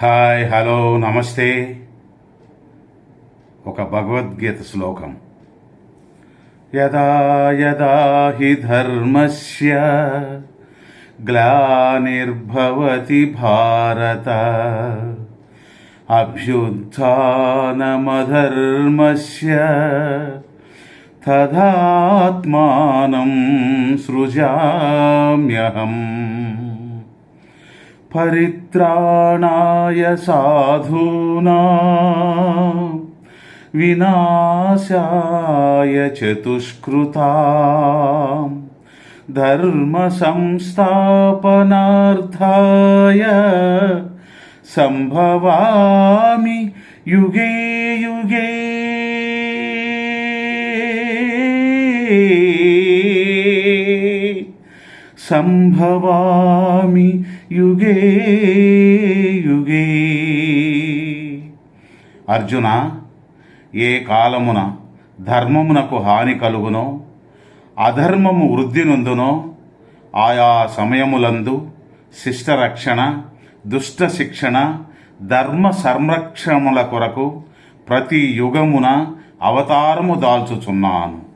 Hi, hello, నమస్తే. ఒక భగవద్గీత శ్లోకం. యదా యదా హి ధర్మస్య గ్లానిర్భవతి భారత అభ్యుత్థానమధర్మస్య తదాత్మానం సృజామ్యహం. పరిత్రాణాయ సాధూనాం వినాశాయ చతుష్కృతాం ధర్మ సంస్థాపనార్థాయ సంభవామి యుగే యుగే. సంభవామి యుగే యుగే. అర్జున, ఏ కాలమున ధర్మమునకు హాని కలుగునో అధర్మము వృద్ధి నొందునో ఆయా సమయములందు శిష్టరక్షణ, దుష్ట శిక్షణ, ధర్మ సంరక్షణముల కొరకు ప్రతి యుగమున అవతారము దాల్చుచున్నాను.